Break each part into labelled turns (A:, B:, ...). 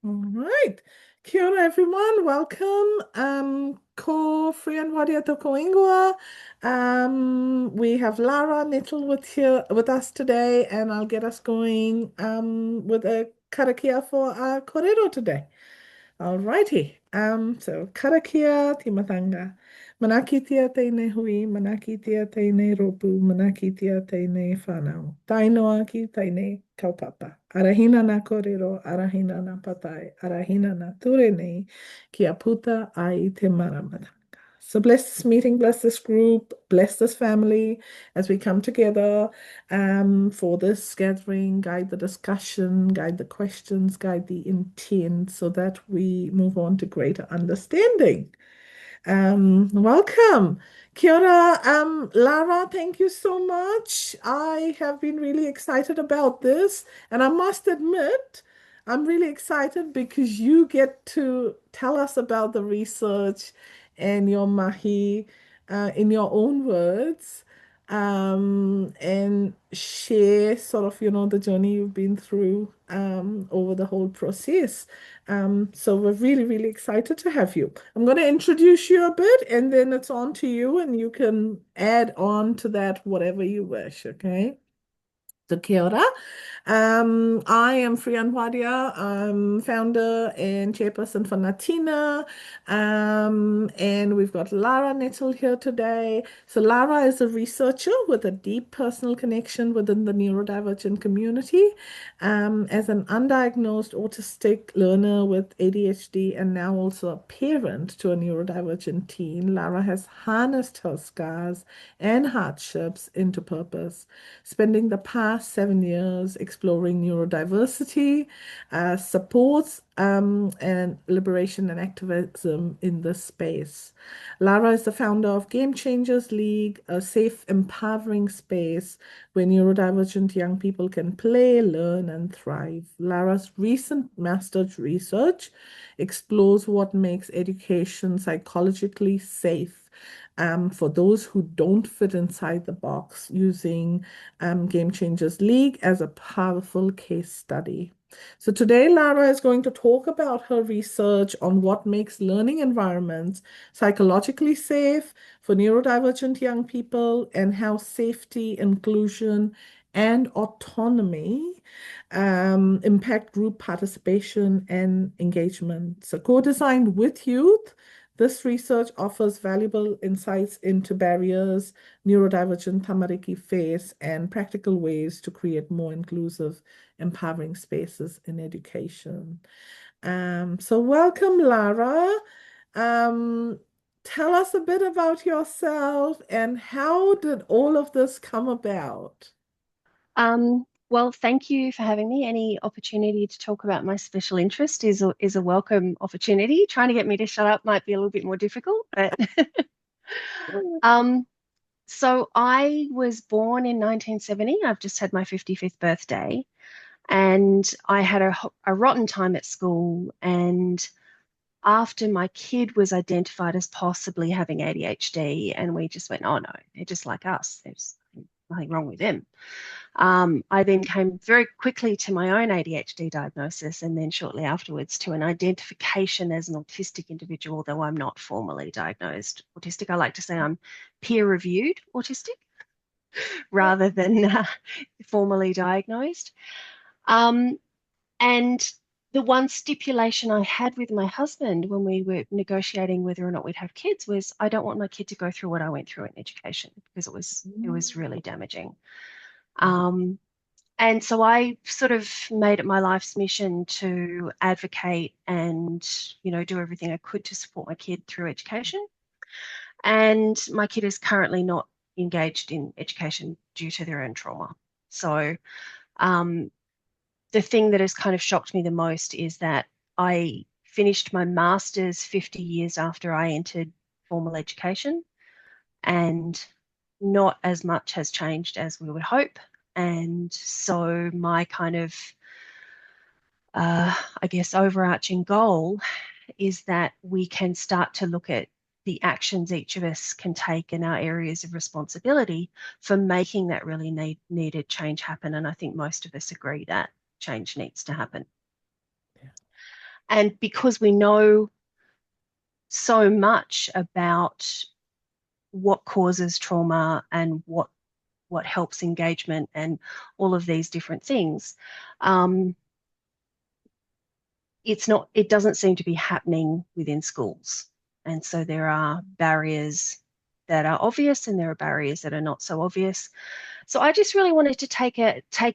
A: All right. Kia ora, everyone. Welcome. Ko Frianwadia to Koingua. We have Lara Nettle with us today, and I'll get us going with a karakia for our korero today. All righty. So karakia timatanga. Manakitia teine hui, manakitia teine ropu, manakitia teine whanau. Tainoa ki teine kaupapa. Arahina na korero, arahina na patai, arahina na ture nei, kia puta ai te maramatanga. So bless this meeting, bless this group, bless this family as we come together for this gathering, guide the discussion, guide the questions, guide the intent so that we move on to greater understanding. Welcome. Kia ora, Lara, thank you so much. I have been really excited about this, and I must admit, I'm really excited because you get to tell us about the research and your mahi in your own words, and share sort of, the journey you've been through over the whole process. So we're really, really excited to have you. I'm going to introduce you a bit and then it's on to you and you can add on to that whatever you wish, okay? So kia ora. I am Frian Wadia. I'm founder and chairperson for NATINA. And we've got Lara Nettle here today. So Lara is a researcher with a deep personal connection within the neurodivergent community. As an undiagnosed autistic learner with ADHD and now also a parent to a neurodivergent teen, Lara has harnessed her scars and hardships into purpose, spending the past 7 years exploring neurodiversity, supports, and liberation and activism in this space. Lara is the founder of Game Changers League, a safe, empowering space where neurodivergent young people can play, learn, and thrive. Lara's recent master's research explores what makes education psychologically safe for those who don't fit inside the box, using Game Changers League as a powerful case study. So today, Lara is going to talk about her research on what makes learning environments psychologically safe for neurodivergent young people and how safety, inclusion, and autonomy impact group participation and engagement. So co-designed with youth, this research offers valuable insights into barriers neurodivergent tamariki face and practical ways to create more inclusive, empowering spaces in education. So welcome, Lara. Um, Tell us a bit about yourself and how did all of this come about?
B: Well, thank you for having me. Any opportunity to talk about my special interest is a welcome opportunity. Trying to get me to shut up might be a little bit more difficult, but um, so I was born in 1970. I've just had my 55th birthday, and I had a rotten time at school. And after my kid was identified as possibly having ADHD, and we just went, oh no, they're just like us. There's nothing wrong with them. I then came very quickly to my own ADHD diagnosis, and then shortly afterwards to an identification as an autistic individual, though I'm not formally diagnosed autistic. I like to say I'm peer-reviewed autistic rather than formally diagnosed. Um, and the one stipulation I had with my husband when we were negotiating whether or not we'd have kids was I don't want my kid to go through what I went through in education because it was really damaging. Um, and so I sort of made it my life's mission to advocate and, do everything I could to support my kid through education. And my kid is currently not engaged in education due to their own trauma. So um, the thing that has kind of shocked me the most is that I finished my master's 50 years after I entered formal education, and not as much has changed as we would hope. And so my kind of, I guess, overarching goal is that we can start to look at the actions each of us can take in our areas of responsibility for making that really needed change happen. And I think most of us agree that change needs to happen. And because we know so much about what causes trauma and what helps engagement and all of these different things, um, it doesn't seem to be happening within schools. And so there are barriers that are obvious and there are barriers that are not so obvious. So I just really wanted to take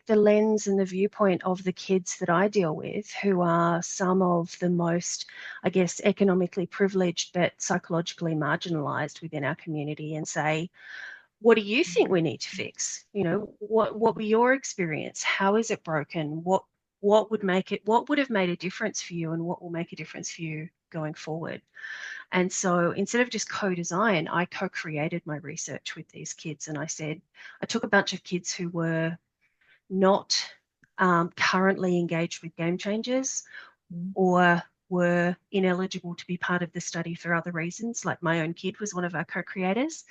B: the lens and the viewpoint of the kids that I deal with, who are some of the most, I guess, economically privileged but psychologically marginalized within our community, and say, what do you think we need to fix? You know, what were your experience? How is it broken? What would have made a difference for you, and what will make a difference for you going forward? And so instead of just co-design, I co-created my research with these kids. And I took a bunch of kids who were not currently engaged with game changers, or were ineligible to be part of the study for other reasons. Like my own kid was one of our co-creators,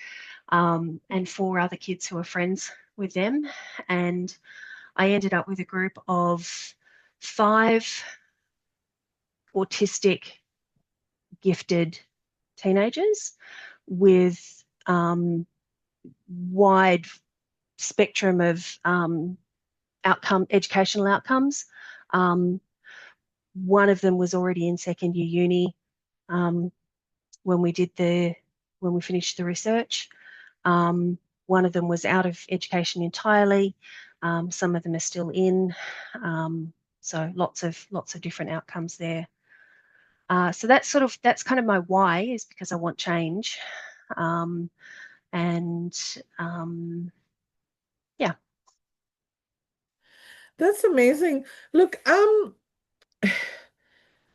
B: and 4 other kids who are friends with them. And I ended up with a group of 5 autistic, gifted teenagers with wide spectrum of educational outcomes. One of them was already in second year uni um, when we finished the research. One of them was out of education entirely. Some of them are still in. So lots of different outcomes there. So that's kind of my why, is because I want change. Um, and yeah.
A: That's amazing. Look,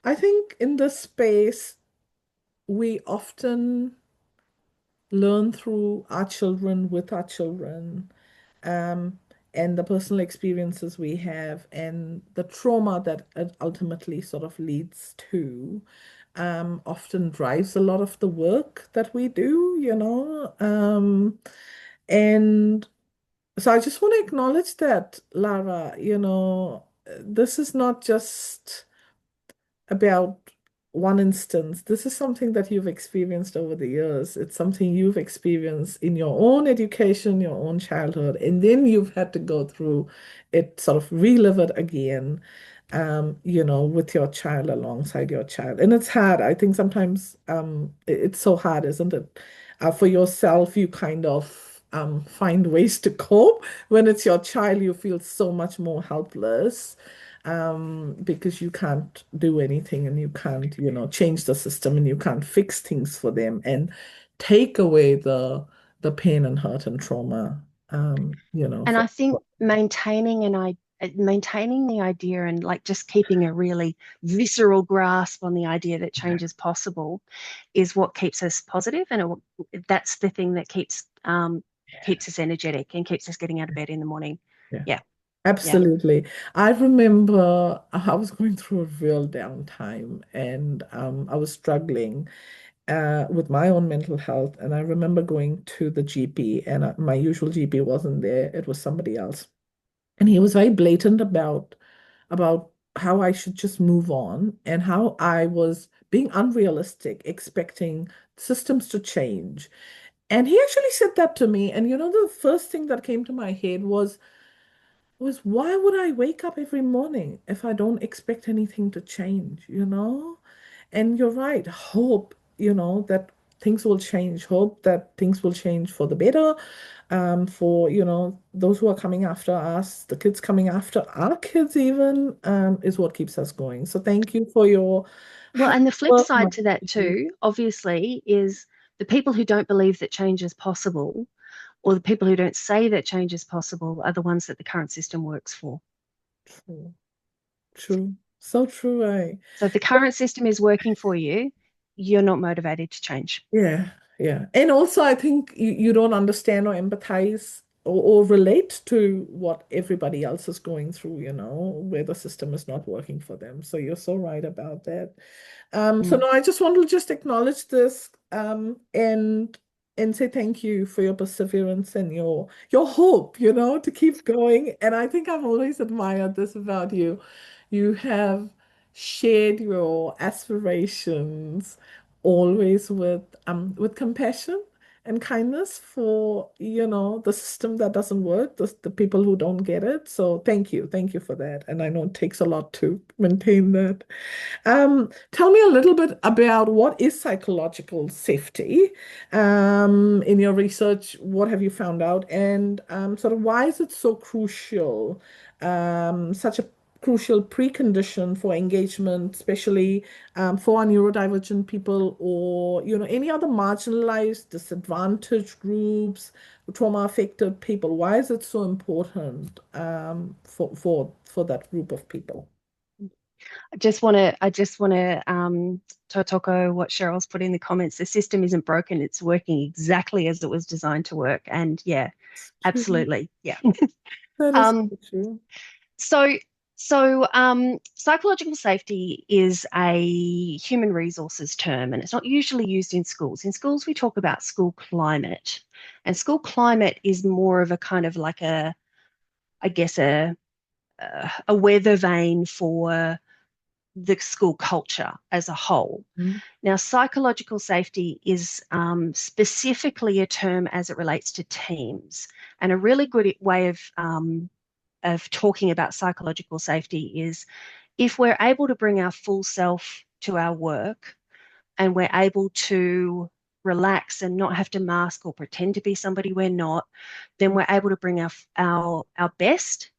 A: I think in this space, we often learn through our children, with our children, um, and the personal experiences we have, and the trauma that it ultimately sort of leads to, often drives a lot of the work that we do, you know. And so I just want to acknowledge that, Lara, you know, this is not just about one instance. This is something that you've experienced over the years. It's something you've experienced in your own education, your own childhood, and then you've had to go through it, sort of relive it again, you know, with your child, alongside your child. And it's hard. I think sometimes it's so hard, isn't it? For yourself, you kind of find ways to cope. When it's your child, you feel so much more helpless, because you can't do anything, and you can't, you know, change the system, and you can't fix things for them and take away the pain and hurt and trauma, you know,
B: And
A: for
B: I think maintaining the idea, and like just keeping a really visceral grasp on the idea that change is possible, is what keeps us positive, and that's the thing that keeps us energetic and keeps us getting out of bed in the morning.
A: yeah,
B: Yeah, yeah.
A: absolutely. I remember I was going through a real downtime, and I was struggling with my own mental health. And I remember going to the GP, and my usual GP wasn't there. It was somebody else. And he was very blatant about how I should just move on, and how I was being unrealistic, expecting systems to change. And he actually said that to me. And you know, the first thing that came to my head was why would I wake up every morning if I don't expect anything to change, you know? And you're right, hope, you know, that things will change, hope that things will change for the better, for, you know, those who are coming after us, the kids coming after our kids even, is what keeps us going. So thank you for your
B: Well,
A: hard
B: and the flip
A: work.
B: side to that too, obviously, is the people who don't believe that change is possible, or the people who don't say that change is possible, are the ones that the current system works for.
A: True, true, so true, right?
B: So if the current system is working for you, you're not motivated to change.
A: Yeah, yeah. And also, I think you don't understand or empathize, or relate to what everybody else is going through, you know, where the system is not working for them. So you're so right about that. So
B: Mm.
A: no, I just want to just acknowledge this, and say thank you for your perseverance and your hope, you know, to keep going. And I think I've always admired this about you. You have shared your aspirations always with compassion and kindness for, the system that doesn't work, the people who don't get it. So thank you for that. And I know it takes a lot to maintain that. Tell me a little bit about what is psychological safety. In your research, what have you found out? And sort of why is it so crucial, such a crucial precondition for engagement, especially for our neurodivergent people or, any other marginalized, disadvantaged groups, trauma affected people? Why is it so important for that group of people?
B: I just want to Totoko what Cheryl's put in the comments. The system isn't broken, it's working exactly as it was designed to work. And yeah,
A: It's true.
B: absolutely. Yeah.
A: That is
B: Um,
A: so true.
B: so psychological safety is a human resources term, and it's not usually used in schools. In schools, we talk about school climate, and school climate is more of a kind of like I guess, a weather vane for the school culture as a whole.
A: Mm,
B: Now, psychological safety is specifically a term as it relates to teams. And a really good way of talking about psychological safety is if we're able to bring our full self to our work and we're able to relax and not have to mask or pretend to be somebody we're not, then we're able to bring our best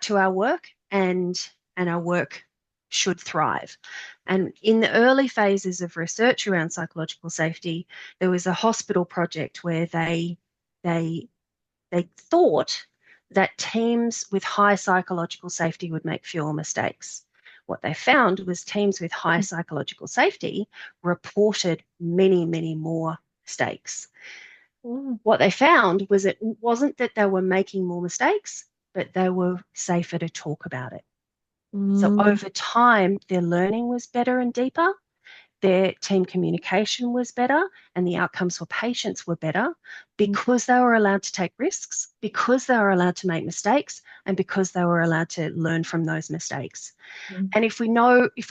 B: to our work, and our work should thrive. And in the early phases of research around psychological safety, there was a hospital project where they they thought that teams with high psychological safety would make fewer mistakes. What they found was teams with high psychological safety reported many, many more mistakes.
A: mm,
B: What they found was it wasn't that they were making more mistakes, but they were safer to talk about it. So
A: mm,
B: over time, their learning was better and deeper, their team communication was better, and the outcomes for patients were better
A: mm,
B: because they were allowed to take risks, because they were allowed to make mistakes, and because they were allowed to learn from those mistakes.
A: mm.
B: And if we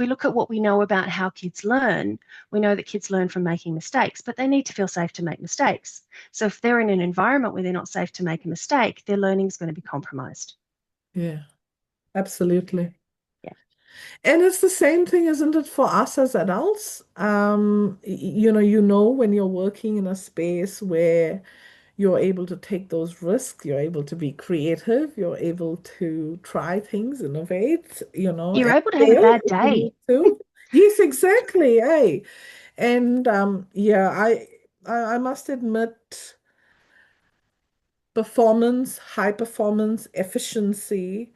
B: look at what we know about how kids learn, we know that kids learn from making mistakes, but they need to feel safe to make mistakes. So if they're in an environment where they're not safe to make a mistake, their learning is going to be compromised.
A: Yeah, absolutely.
B: Yeah.
A: And it's the same thing, isn't it, for us as adults? When you're working in a space where you're able to take those risks, you're able to be creative, you're able to try things, innovate,
B: You're
A: and
B: able to have a
A: fail
B: bad
A: if you need
B: day.
A: to. Yes, exactly. Hey. And yeah, I must admit, performance, high performance, efficiency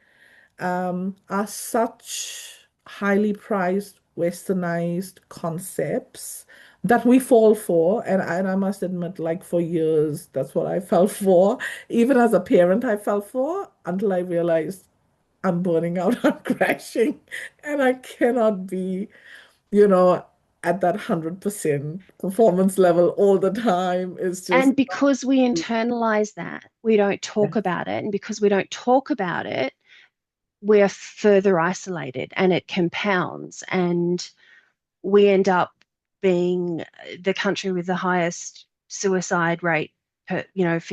A: are such highly prized, westernized concepts that we fall for. And I must admit, like for years, that's what I fell for. Even as a parent, I fell for until I realized I'm burning out, I'm crashing, and I cannot be, you know, at that 100% performance level all the time. It's just,
B: And because we internalize that, we don't
A: yeah,
B: talk about it. And because we don't talk about it, we're further isolated and it compounds. And we end up being the country with the highest suicide rate for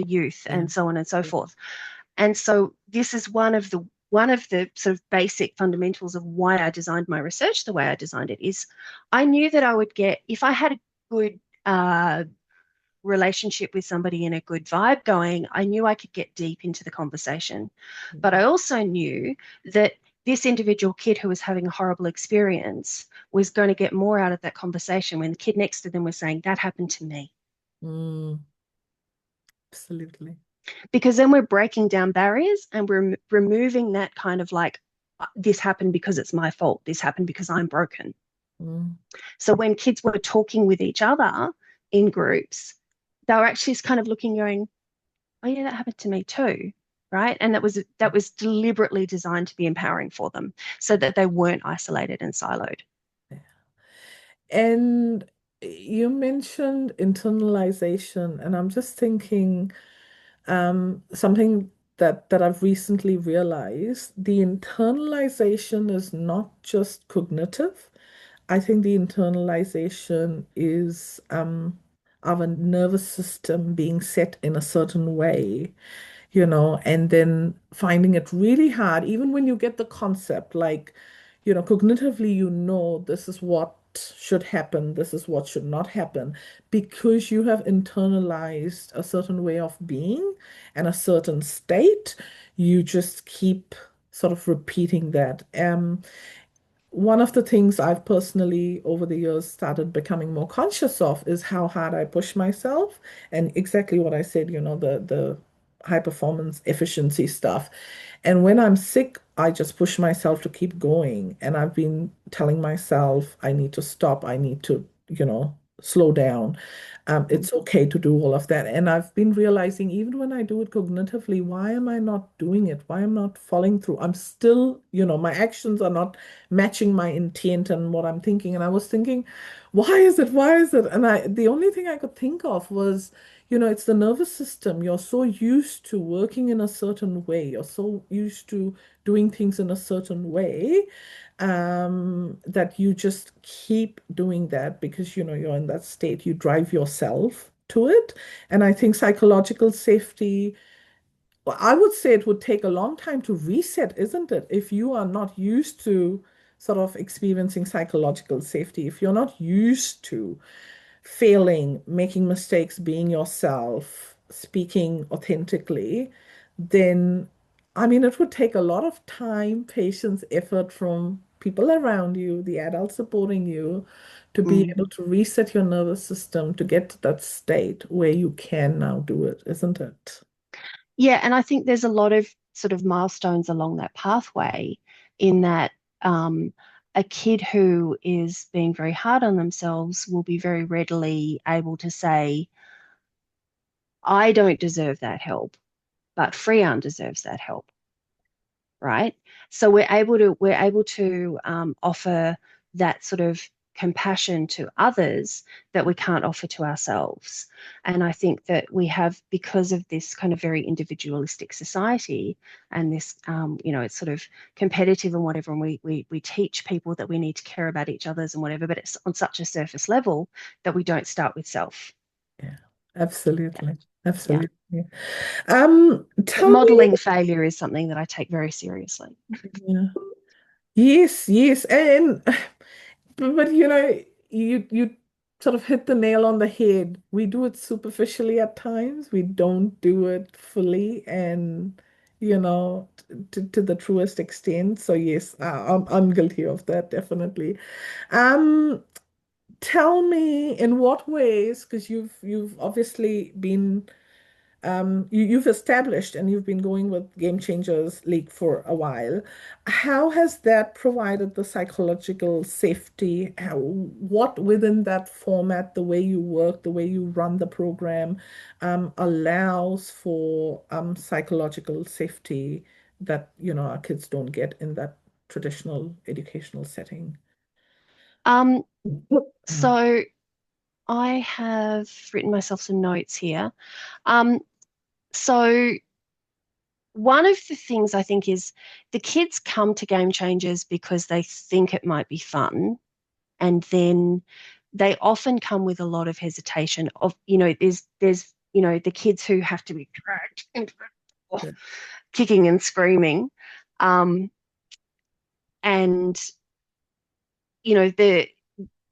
B: youth
A: yeah.
B: and so on and so forth. And so this is one of the sort of basic fundamentals of why I designed my research the way I designed it is I knew that I would get, if I had a good relationship with somebody and a good vibe going, I knew I could get deep into the conversation. But I also knew that this individual kid who was having a horrible experience was going to get more out of that conversation when the kid next to them was saying, that happened to me.
A: Mm, absolutely.
B: Because then we're breaking down barriers and we're removing that kind of like, this happened because it's my fault. This happened because I'm broken.
A: Mm,
B: So when kids were talking with each other in groups, they were actually just kind of looking, going, oh yeah, that happened to me too, right? And that was deliberately designed to be empowering for them so that they weren't isolated and siloed.
A: yeah. And you mentioned internalization, and I'm just thinking something. that I've recently realized, the internalization is not just cognitive. I think the internalization is our nervous system being set in a certain way, and then finding it really hard, even when you get the concept, like, cognitively, this is what should happen, this is what should not happen, because you have internalized a certain way of being and a certain state, you just keep sort of repeating that. One of the things I've personally over the years started becoming more conscious of is how hard I push myself, and exactly what I said, the high performance efficiency stuff. And when I'm sick, I just push myself to keep going. And I've been telling myself I need to stop, I need to, slow down.
B: Mm.
A: It's okay to do all of that. And I've been realizing, even when I do it cognitively, why am I not doing it? Why am I not following through? I'm still, my actions are not matching my intent and what I'm thinking. And I was thinking, why is it? Why is it? And the only thing I could think of was, it's the nervous system. You're so used to working in a certain way. You're so used to doing things in a certain way, that you just keep doing that because, you're in that state. You drive yourself to it. And I think psychological safety, well, I would say it would take a long time to reset, isn't it? If you are not used to sort of experiencing psychological safety, if you're not used to failing, making mistakes, being yourself, speaking authentically, then I mean, it would take a lot of time, patience, effort from people around you, the adults supporting you, to be
B: Mm.
A: able to reset your nervous system to get to that state where you can now do it, isn't it?
B: Yeah, and I think there's a lot of sort of milestones along that pathway in that um, a kid who is being very hard on themselves will be very readily able to say, I don't deserve that help, but Freon deserves that help, right? So we're able to offer that sort of compassion to others that we can't offer to ourselves. And I think that we have, because of this kind of very individualistic society and this, it's sort of competitive and whatever, and we teach people that we need to care about each other's and whatever, but it's on such a surface level that we don't start with self.
A: Yeah,
B: Yeah,
A: absolutely.
B: yeah.
A: Absolutely.
B: But
A: Tell me,
B: modeling failure is something that I take very seriously.
A: yeah. Yes, yes. And but you sort of hit the nail on the head. We do it superficially at times. We don't do it fully and to the truest extent. So yes, I'm guilty of that, definitely. Um, Tell me in what ways, because you've obviously been you've established and you've been going with Game Changers League for a while. How has that provided the psychological safety? What within that format, the way you work, the way you run the program, allows for psychological safety that, our kids don't get in that traditional educational setting?
B: Um,
A: Mm.
B: so I have written myself some notes here. Um, so one of the things I think is the kids come to Game Changers because they think it might be fun, and then they often come with a lot of hesitation of, there's the kids who have to be dragged into the floor, kicking and screaming. Um, and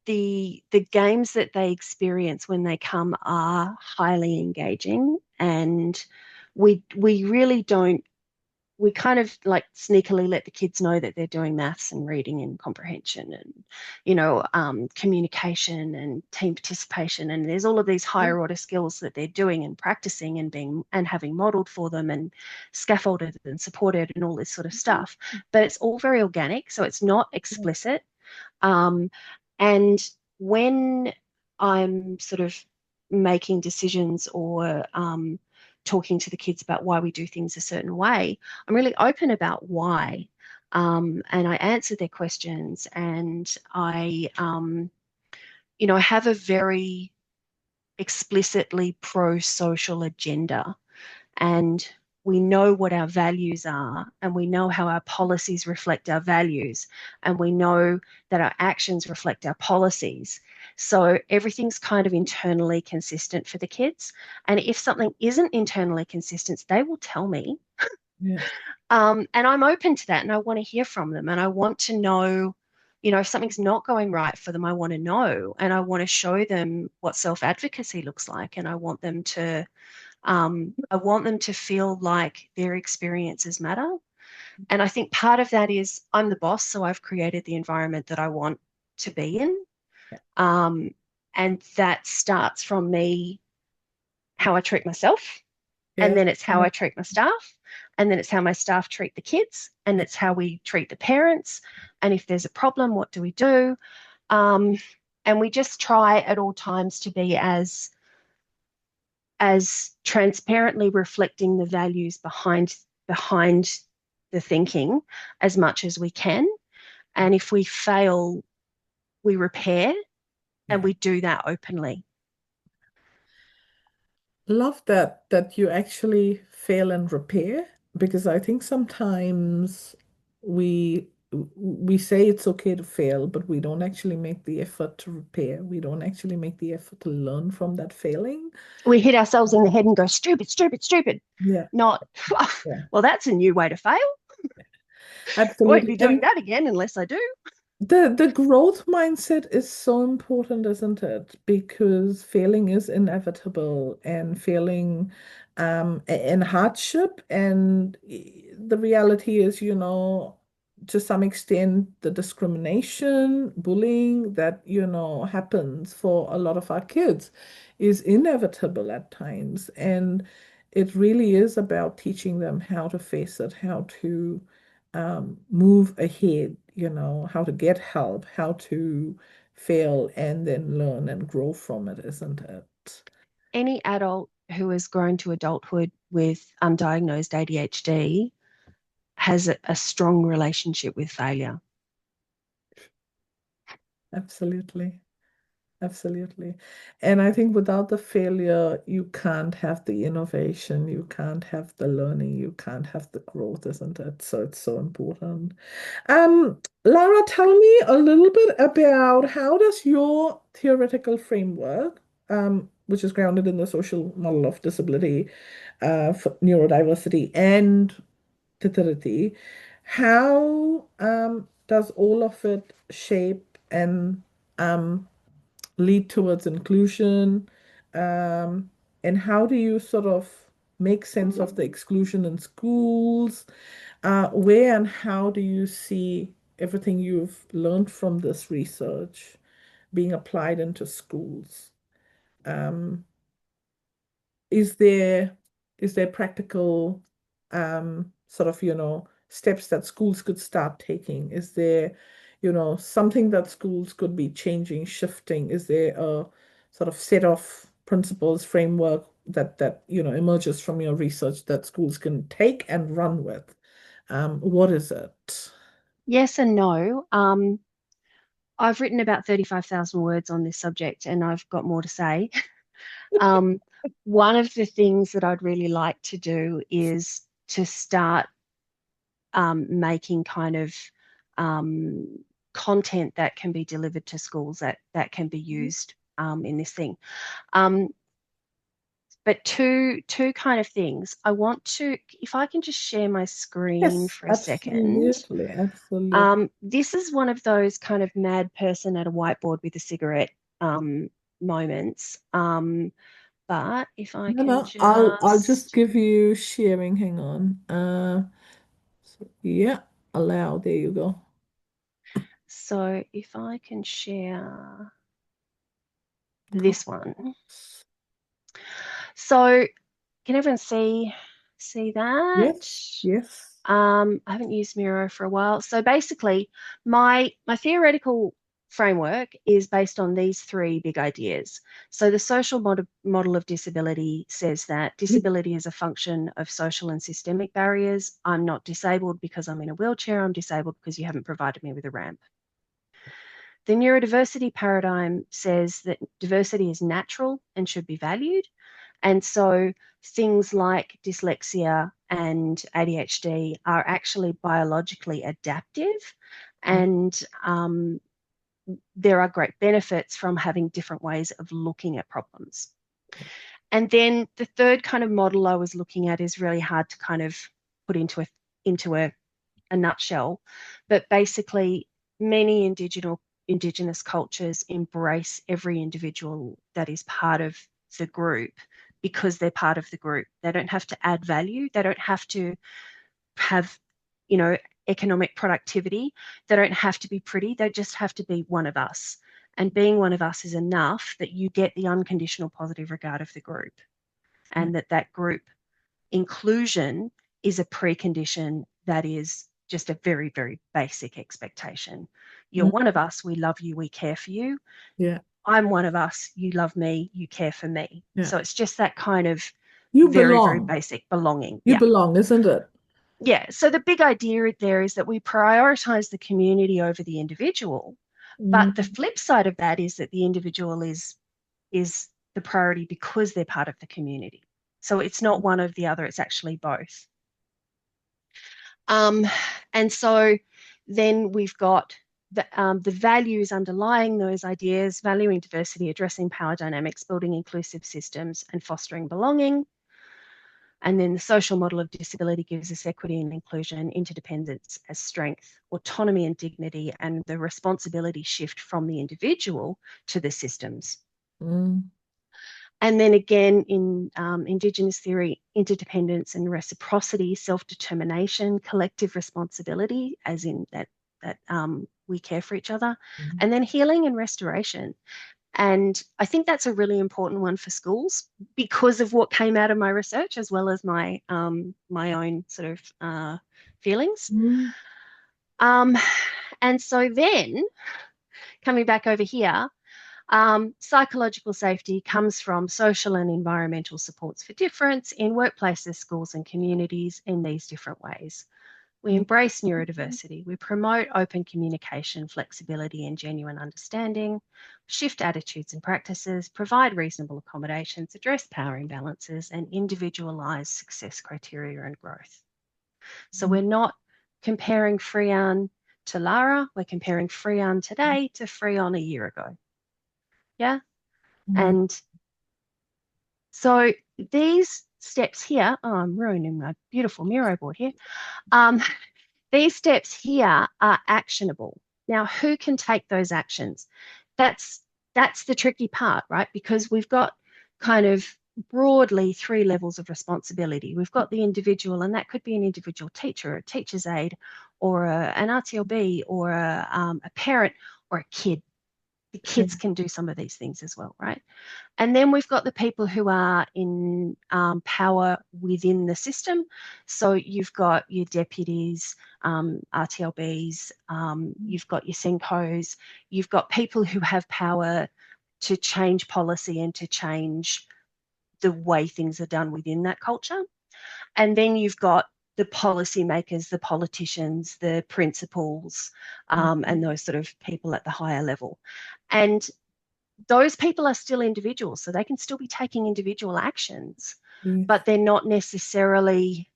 B: the games that they experience when they come are highly engaging, and we really don't, we kind of like sneakily let the kids know that they're doing maths and reading and comprehension and communication and team participation, and there's all of these higher order skills that they're doing and practicing and being and having modeled for them and scaffolded and supported and all this sort of stuff, but it's all very organic, so it's not explicit. um, and when I'm sort of making decisions or talking to the kids about why we do things a certain way, I'm really open about why. And I answer their questions, and I have a very explicitly pro-social agenda. And we know what our values are, and we know how our policies reflect our values, and we know that our actions reflect our policies. So everything's kind of internally consistent for the kids. And if something isn't internally consistent, they will tell me.
A: Yeah.
B: And I'm open to that, and I want to hear from them, and I want to know, if something's not going right for them, I want to know, and I want to show them what self-advocacy looks like, and I want them to feel like their experiences matter. And I think part of that is I'm the boss, so I've created the environment that I want to be in.
A: Yeah.
B: Um, and that starts from me, how I treat myself, and
A: Yes.
B: then it's how I treat my staff, and then it's how my staff treat the kids, and it's how we treat the parents. And if there's a problem, what do we do? Um, and we just try at all times to be as transparently reflecting the values behind the thinking as much as we can. And if we fail, we repair, and
A: Yeah.
B: we do that openly.
A: Love that you actually fail and repair, because I think sometimes we say it's okay to fail, but we don't actually make the effort to repair. We don't actually make the effort to learn from that failing.
B: We hit ourselves in the head and go, stupid, stupid, stupid.
A: Yeah.
B: Not,
A: Yeah.
B: well, that's a new way to fail. Won't
A: Absolutely.
B: be doing
A: And
B: that again unless I do.
A: the growth mindset is so important, isn't it? Because failing is inevitable, and failing and hardship, and the reality is, to some extent, the discrimination, bullying that, happens for a lot of our kids is inevitable at times. And it really is about teaching them how to face it, how to move ahead, how to get help, how to fail and then learn and grow from it, isn't it?
B: Any adult who has grown to adulthood with undiagnosed ADHD has a strong relationship with failure.
A: Absolutely. Absolutely. And I think without the failure, you can't have the innovation, you can't have the learning, you can't have the growth, isn't it? So it's so important. Lara, tell me a little bit about how does your theoretical framework, which is grounded in the social model of disability, for neurodiversity and disability, how does all of it shape and lead towards inclusion? Um, and how do you sort of make sense of the exclusion in schools? Where and how do you see everything you've learned from this research being applied into schools? Um, is there practical sort of, steps that schools could start taking? Is there, something that schools could be changing, shifting? Is there a sort of set of principles, framework that emerges from your research that schools can take and run with? What is it?
B: Yes and no. I've written about 35,000 words on this subject, and I've got more to say. Um, One of the things that I'd really like to do is to start making kind of um, content that can be delivered to schools that can be used in this thing. Um, but two kind of things. I want to, if I can just share my screen
A: Yes,
B: for a second.
A: absolutely, absolutely.
B: This is one of those kind of mad person at a whiteboard with a cigarette moments. But if I
A: No,
B: can
A: no, I'll just
B: just,
A: give you sharing. Hang on. Yeah, allow. There you go.
B: so if I can share
A: Go.
B: this one. So can everyone see that?
A: Yes, yes.
B: I haven't used Miro for a while. So basically, my theoretical framework is based on these three big ideas. So the social model of disability says that disability is a function of social and systemic barriers. I'm not disabled because I'm in a wheelchair. I'm disabled because you haven't provided me with a ramp. The neurodiversity paradigm says that diversity is natural and should be valued. And so things like dyslexia and ADHD are actually biologically adaptive, and there are great benefits from having different ways of looking at problems. And then the third kind of model I was looking at is really hard to kind of put into a nutshell, but basically many indigenous cultures embrace every individual that is part of the group because they're part of the group. They don't have to add value. They don't have to have, you know, economic productivity. They don't have to be pretty. They just have to be one of us. And being one of us is enough that you get the unconditional positive regard of the group,
A: Yeah.
B: and that group inclusion is a precondition that is just a very, very basic expectation. You're
A: Mm,
B: one of us, we love you, we care for you.
A: yeah.
B: I'm one of us, you love me, you care for me.
A: Yeah.
B: So it's just that kind of
A: You
B: very, very
A: belong.
B: basic belonging.
A: You
B: Yeah.
A: belong, isn't it?
B: Yeah. So the big idea there is that we prioritize the community over the individual. But the
A: Mm,
B: flip side of that is that the individual is the priority because they're part of the community. So it's not one or the other, it's actually both. Um, and so then we've got the values underlying those ideas, valuing diversity, addressing power dynamics, building inclusive systems, and fostering belonging. And then the social model of disability gives us equity and inclusion, interdependence as strength, autonomy and dignity, and the responsibility shift from the individual to the systems.
A: mm,
B: And then again, in Indigenous theory, interdependence and reciprocity, self-determination, collective responsibility, as in that we care for each other,
A: mm.
B: and then healing and restoration. And I think that's a really important one for schools because of what came out of my research, as well as my own sort of feelings.
A: Mm,
B: Um, and so then coming back over here, psychological safety comes from social and environmental supports for difference in workplaces, schools, and communities in these different ways. We
A: mm,
B: embrace neurodiversity. We promote open communication, flexibility, and genuine understanding, shift attitudes and practices, provide reasonable accommodations, address power imbalances, and individualize success criteria and growth. So
A: mm,
B: we're not comparing Freon to Lara, we're comparing Freon today to Freon a year ago. Yeah.
A: mm,
B: And so these steps here, oh, I'm ruining my beautiful Miro board here. Um, these steps here are actionable. Now, who can take those actions? That's that's the tricky part, right? Because we've got kind of broadly three levels of responsibility. We've got the individual, and that could be an individual teacher, a teacher's aide, or an RTLB, or a parent, or a kid. The
A: yeah.
B: kids can do some of these things as well, right? And then we've got the people who are in power within the system. So you've got your deputies, RTLBs, you've got your Senkos, you've got people who have power to change policy and to change the way things are done within that culture. And then you've got the policymakers, the politicians, the principals, and those sort of people at the higher level. And those people are still individuals, so they can still be taking individual actions,
A: Yes.
B: but they're not necessarily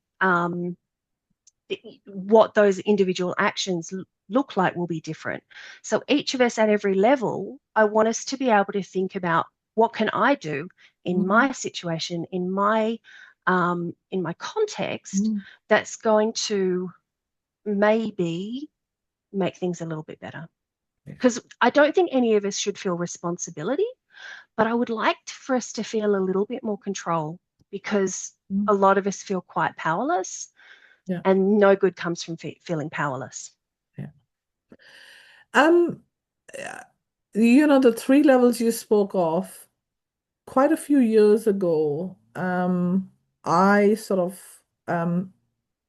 B: what those individual actions look like will be different. So each of us at every level, I want us to be able to think about what can I do in
A: Mm,
B: my situation, in my context,
A: mm,
B: that's going to maybe make things a little bit better.
A: yeah.
B: Because I don't think any of us should feel responsibility, but I would like for us to feel a little bit more control because
A: Mm,
B: a lot of us feel quite powerless,
A: yeah.
B: and no good comes from feeling powerless.
A: Yeah. Um, uh, the three levels you spoke of quite a few years ago, I sort of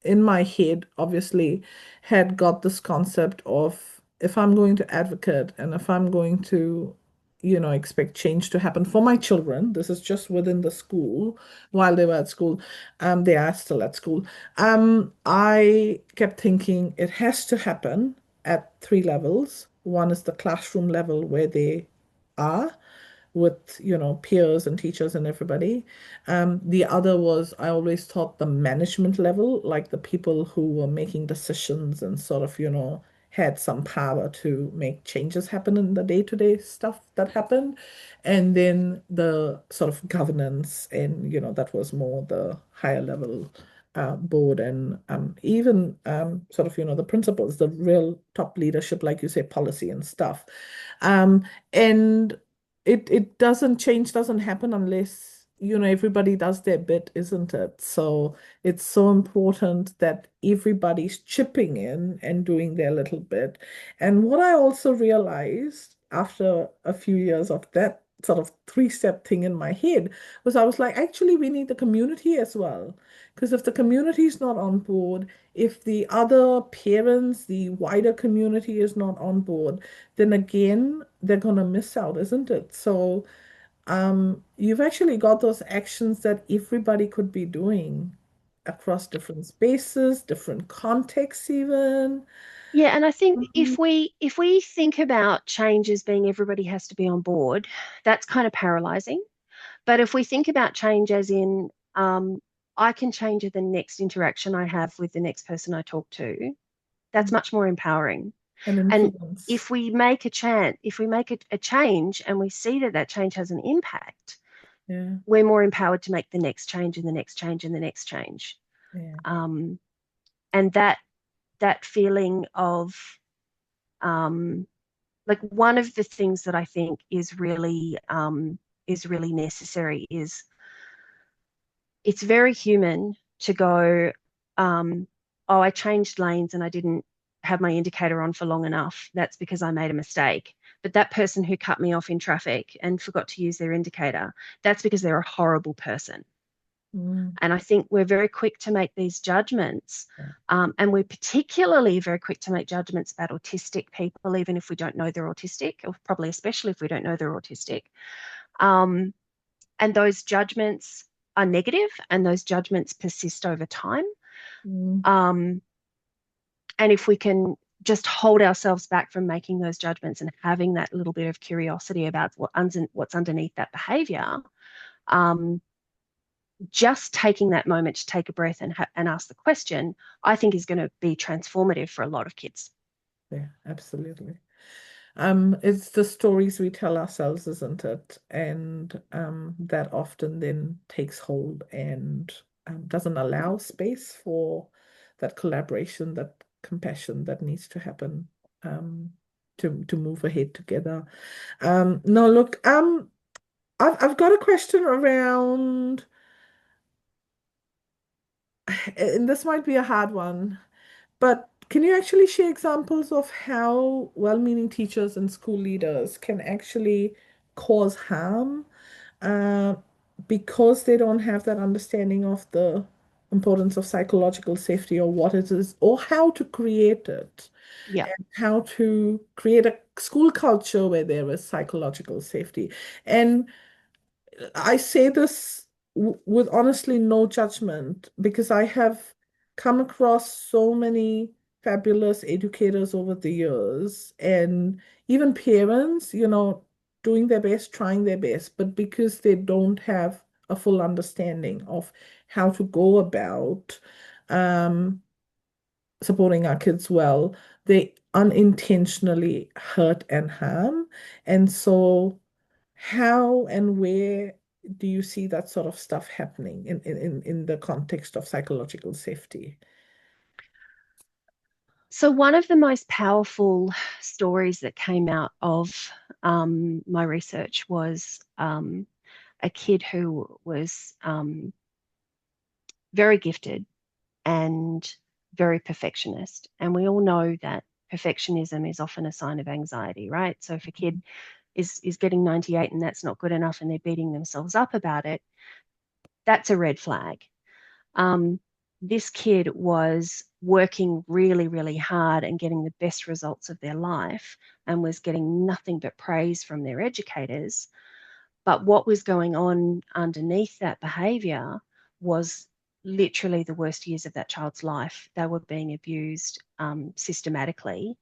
A: in my head, obviously, had got this concept of if I'm going to advocate and if I'm going to, expect change to happen for my children, this is just within the school while they were at school, they are still at school. I kept thinking it has to happen at three levels. One is the classroom level where they are, with, peers and teachers and everybody. The other was I always taught the management level, like the people who were making decisions and sort of, had some power to make changes happen in the day-to-day stuff that happened. And then the sort of governance, and, that was more the higher level board, and even sort of, the principals, the real top leadership, like you say, policy and stuff. Um, and it doesn't change, doesn't happen unless, everybody does their bit, isn't it? So it's so important that everybody's chipping in and doing their little bit. And what I also realized after a few years of that sort of three-step thing in my head was I was like, actually, we need the community as well. Because if the community is not on board, if the other parents, the wider community is not on board, then again, they're gonna miss out, isn't it? So, you've actually got those actions that everybody could be doing across different spaces, different contexts, even.
B: Yeah, and I think
A: Mhm.
B: if we think about change as being everybody has to be on board, that's kind of paralyzing. But if we think about change as in I can change at the next interaction I have with the next person I talk to, that's much more empowering.
A: And
B: And
A: influence.
B: if we make a change and we see that that change has an impact,
A: Yeah,
B: we're more empowered to make the next change and the next change and the next change.
A: yeah.
B: Um, and that feeling of um, like one of the things that I think is really necessary is it's very human to go, oh, I changed lanes and I didn't have my indicator on for long enough. That's because I made a mistake. But that person who cut me off in traffic and forgot to use their indicator, that's because they're a horrible person.
A: Mm,
B: And I think we're very quick to make these judgments.
A: yeah.
B: And we're particularly very quick to make judgments about autistic people, even if we don't know they're autistic, or probably especially if we don't know they're autistic. Um, and those judgments are negative and those judgments persist over time.
A: Mm,
B: Um, and if we can just hold ourselves back from making those judgments and having that little bit of curiosity about what's underneath that behavior, um, just taking that moment to take a breath and ask the question, I think is going to be transformative for a lot of kids.
A: yeah, absolutely. It's the stories we tell ourselves, isn't it? And that often then takes hold and doesn't allow space for that collaboration, that compassion that needs to happen um, to move ahead together. No, look, I've got a question around, and this might be a hard one. But can you actually share examples of how well-meaning teachers and school leaders can actually cause harm uh, because they don't have that understanding of the importance of psychological safety, or what it is, or how to create it,
B: Yeah.
A: and how to create a school culture where there is psychological safety? And I say this with honestly no judgment, because I have come across so many fabulous educators over the years, and even parents, doing their best, trying their best, but because they don't have a full understanding of how to go about um, supporting our kids well, they unintentionally hurt and harm. And so how and where do you see that sort of stuff happening in the context of psychological safety?
B: So, one of the most powerful stories that came out of my research was a kid who was very gifted and very perfectionist. And we all know that perfectionism is often a sign of anxiety, right? So, if a kid is getting 98 and that's not good enough and they're beating themselves up about it, that's a red flag. Um, this kid was working really, really hard and getting the best results of their life and was getting nothing but praise from their educators. But what was going on underneath that behavior was literally the worst years of that child's life. They were being abused systematically.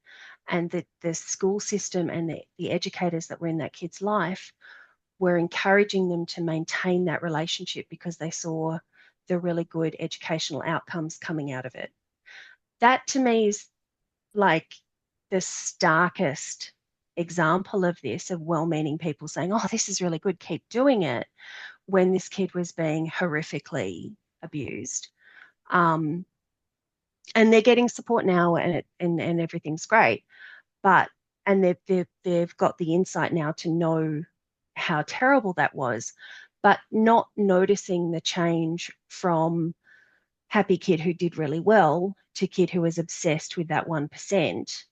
B: And the school system and the educators that were in that kid's life were encouraging them to maintain that relationship because they saw the really good educational outcomes coming out of it. That to me is like the starkest example of this, of well-meaning people saying, oh, this is really good, keep doing it, when this kid was being horrifically abused. And they're getting support now, and everything's great. But and they've got the insight now to know how terrible that was, but not noticing the change from happy kid who did really well to kid who was obsessed with that 1%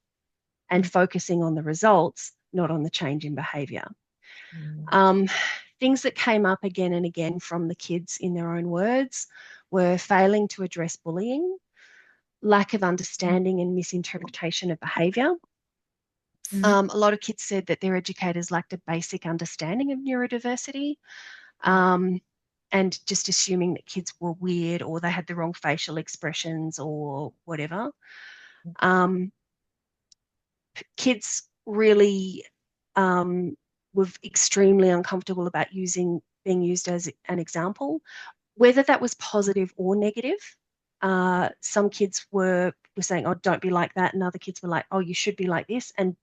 B: and focusing on the results, not on the change in behavior. Um, things that came up again and again from the kids in their own words were failing to address bullying, lack of understanding and misinterpretation of behavior. A lot of kids said that their educators lacked a basic understanding of neurodiversity, and just assuming that kids were weird or they had the wrong facial expressions or whatever. Kids really were extremely uncomfortable about being used as an example, whether that was positive or negative. Some kids were saying, oh, don't be like that. And other kids were like, oh, you should be like this. And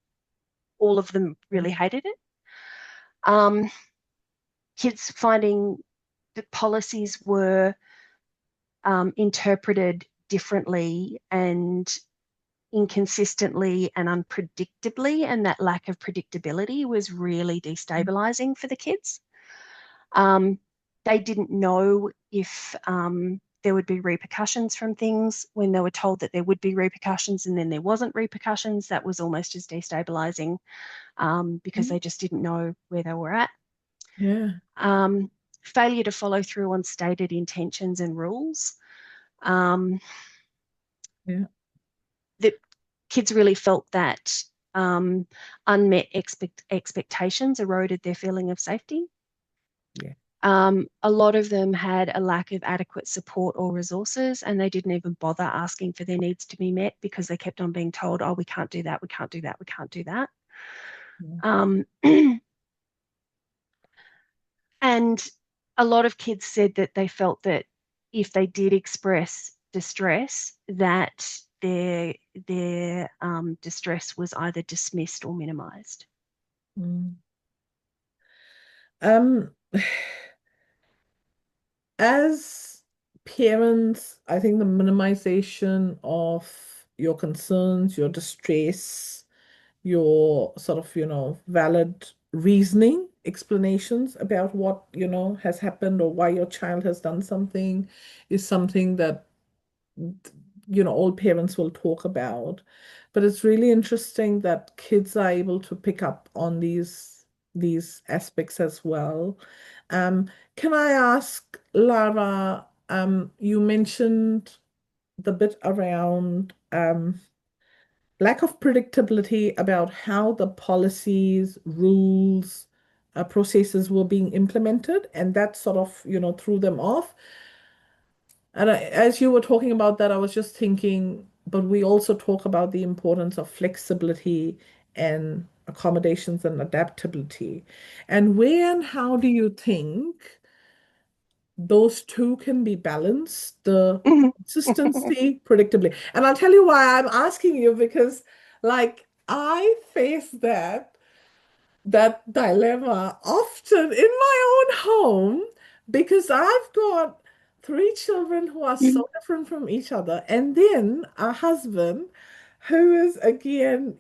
B: all of them really hated it. Kids finding that policies were interpreted differently and inconsistently and unpredictably, and that lack of predictability was really destabilizing for the kids. They didn't know if there would be repercussions from things. When they were told that there would be repercussions and then there wasn't repercussions, that was almost as destabilizing, because they just didn't know where they were at. Failure to follow through on stated intentions and rules. The kids really felt that unmet expectations eroded their feeling of safety. A lot of them had a lack of adequate support or resources, and they didn't even bother asking for their needs to be met because they kept on being told, oh, we can't do that, we can't do that, we can't do that. And a lot of kids said that they felt that if they did express distress, that their distress was either dismissed or minimized.
A: As parents, I think the minimization of your concerns, your distress, your sort of, valid reasoning, explanations about what, has happened or why your child has done something is something that, all parents will talk about. But it's really interesting that kids are able to pick up on these aspects as well. Can I ask, Lara, you mentioned the bit around lack of predictability about how the policies, rules, processes were being implemented, and that sort of, threw them off. And as you were talking about that, I was just thinking, but we also talk about the importance of flexibility and accommodations and adaptability. And where and how do you think those two can be balanced, the consistency, predictably? And I'll tell you why I'm asking you, because like I face that dilemma often in my own home, because I've got three children who are so different from each other, and then a husband who is again,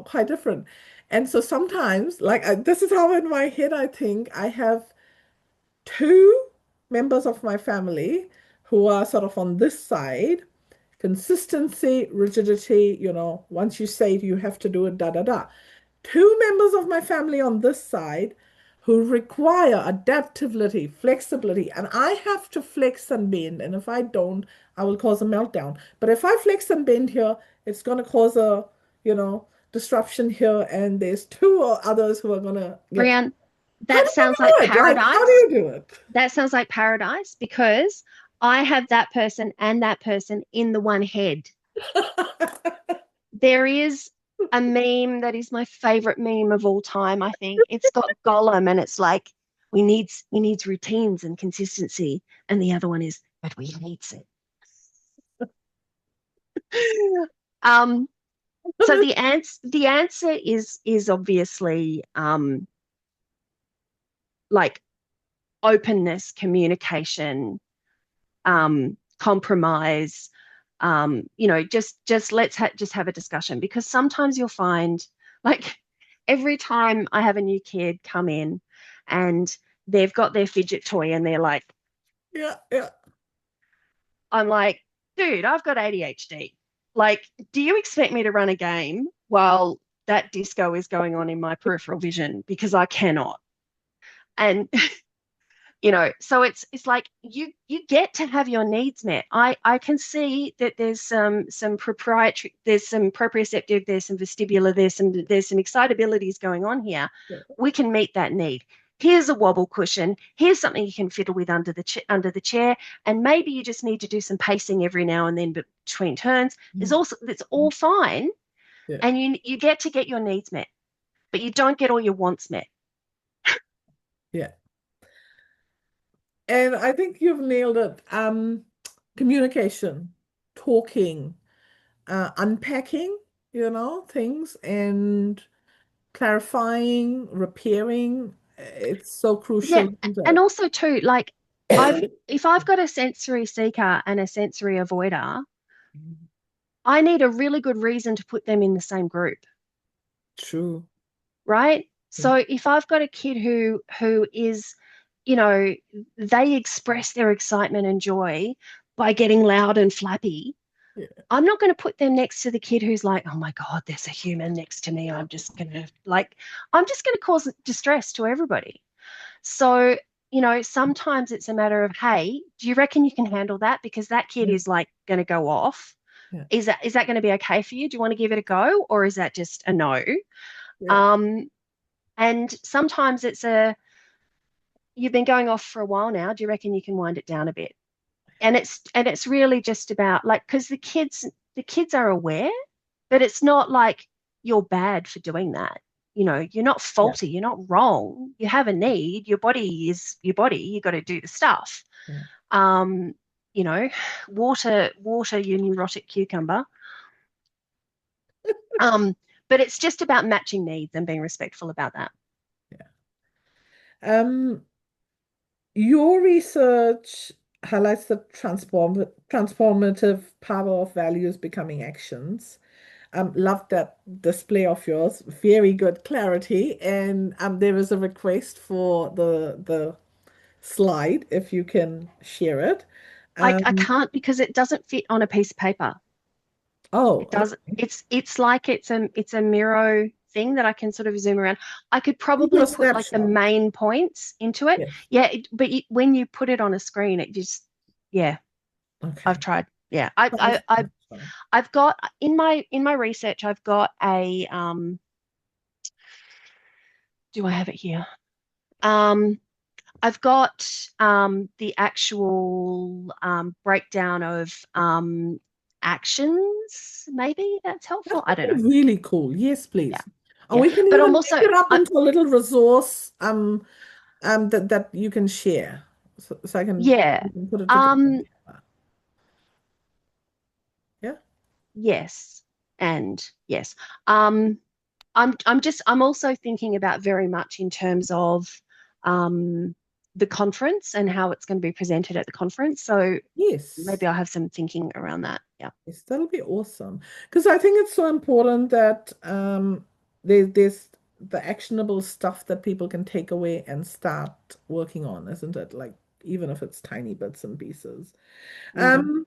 A: quite different. And so sometimes, like this is how in my head I think I have two members of my family who are sort of on this side, consistency, rigidity, once you say it, you have to do it, da da da. Two members of my family on this side who require adaptability, flexibility, and I have to flex and bend. And if I don't, I will cause a meltdown. But if I flex and bend here, it's going to cause a, disruption here. And there's two or others who are going to get.
B: Brian,
A: How
B: that
A: do you
B: sounds like
A: do it? Like, how do
B: paradise.
A: you do it?
B: That sounds like paradise because I have that person and that person in the one head. There is a meme that is my favorite meme of all time, I think. It's got Gollum and it's like, we needs routines and consistency, and the other one is but we hates it. Um, so the answer is obviously like openness, communication, compromise. Just just have a discussion, because sometimes you'll find, like, every time I have a new kid come in and they've got their fidget toy and they're like,
A: Yeah, yeah,
B: I'm like, dude, I've got ADHD. Like, do you expect me to run a game while that disco is going on in my peripheral vision? Because I cannot. And so it's like you get to have your needs met. I can see that there's some proprietary, there's some proprioceptive, there's some vestibular, there's some excitabilities going on here.
A: yeah,
B: We can meet that need. Here's a wobble cushion. Here's something you can fiddle with under the chair, and maybe you just need to do some pacing every now and then between turns. There's also That's all fine,
A: yeah,
B: and you get your needs met, but you don't get all your wants met.
A: yeah. And I think you've nailed it. Communication, talking, unpacking, things and clarifying, repairing. It's so
B: Yeah,
A: crucial, isn't
B: and
A: it?
B: also too, like, if I've got a sensory seeker and a sensory avoider, I need a really good reason to put them in the same group,
A: True.
B: right?
A: Yeah,
B: So if I've got a kid who is, you know, they express their excitement and joy by getting loud and flappy,
A: yeah,
B: I'm not going to put them next to the kid who's like, oh my God, there's a human next to me. I'm just going to cause distress to everybody. So, sometimes it's a matter of, hey, do you reckon you can handle that? Because that kid
A: yeah,
B: is like going to go off.
A: yeah,
B: Is that going to be okay for you? Do you want to give it a go, or is that just a no?
A: yeah,
B: Um, and sometimes you've been going off for a while now. Do you reckon you can wind it down a bit? And it's really just about, like, because the kids are aware, but it's not like you're bad for doing that. You're not
A: yeah,
B: faulty, you're not wrong. You have a need, your body is your body, you got to do the stuff.
A: yeah.
B: Um, you know, water your neurotic cucumber. Um, but it's just about matching needs and being respectful about that.
A: Yeah. Um, your research highlights the transformative power of values becoming actions. Loved that display of yours. Very good clarity. And there is a request for the slide if you can share it.
B: I
A: Um,
B: can't, because it doesn't fit on a piece of paper.
A: oh,
B: It does.
A: okay.
B: It's like it's a Miro thing that I can sort of zoom around. I could
A: You do
B: probably
A: a
B: put like the
A: snapshot.
B: main points into it.
A: Yes.
B: Yeah, but when you put it on a screen, it just, yeah. I've
A: Okay.
B: tried. Yeah,
A: Try a snapshot.
B: I've got in my research, I've got a do I have it here? Um, I've got the actual breakdown of actions. Maybe that's
A: That
B: helpful. I
A: would
B: don't
A: be
B: know.
A: really cool. Yes,
B: Yeah,
A: please. And
B: yeah.
A: we can
B: But
A: even
B: I'm
A: make
B: also
A: it up
B: I,
A: into a little resource that you can share. So I can
B: yeah.
A: you can put it together.
B: Um,
A: Yeah.
B: yes, and yes. Um, I'm also thinking about very much in terms of um the conference and how it's going to be presented at the conference. So maybe
A: Yes.
B: I'll have some thinking around that. Yeah.
A: Yes, that'll be awesome. Because I think it's so important that there's the actionable stuff that people can take away and start working on, isn't it? Like even if it's tiny bits and pieces.
B: Mhm.
A: Um,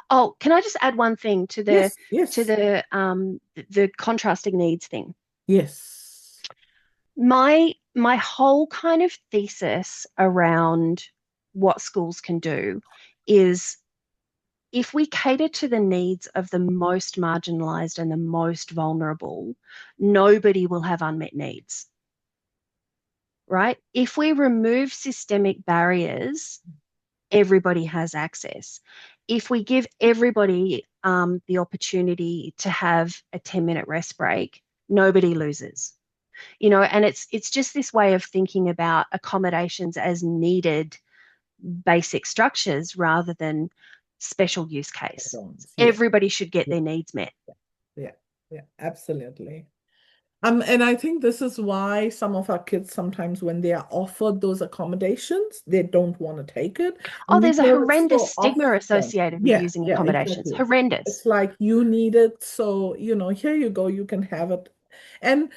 B: Oh, can I just add one thing to the
A: yes,
B: to
A: yes,
B: the um the contrasting needs thing?
A: yes.
B: My whole kind of thesis around what schools can do is, if we cater to the needs of the most marginalized and the most vulnerable, nobody will have unmet needs, right? If we remove systemic barriers, everybody has access. If we give everybody the opportunity to have a 10-minute rest break, nobody loses. And it's just this way of thinking about accommodations as needed basic structures rather than special use case.
A: Yeah,
B: Everybody should get
A: yeah,
B: their needs met.
A: yeah, yeah, absolutely. And I think this is why some of our kids sometimes, when they are offered those accommodations, they don't want to take it.
B: Oh,
A: And we
B: there's a
A: hear it
B: horrendous
A: so
B: stigma
A: often.
B: associated with
A: Yeah,
B: using
A: yeah,
B: accommodations.
A: exactly.
B: Horrendous.
A: It's like you need it, so here you go, you can have it. And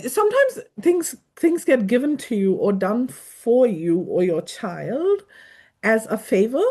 A: sometimes things get given to you or done for you or your child as a favor,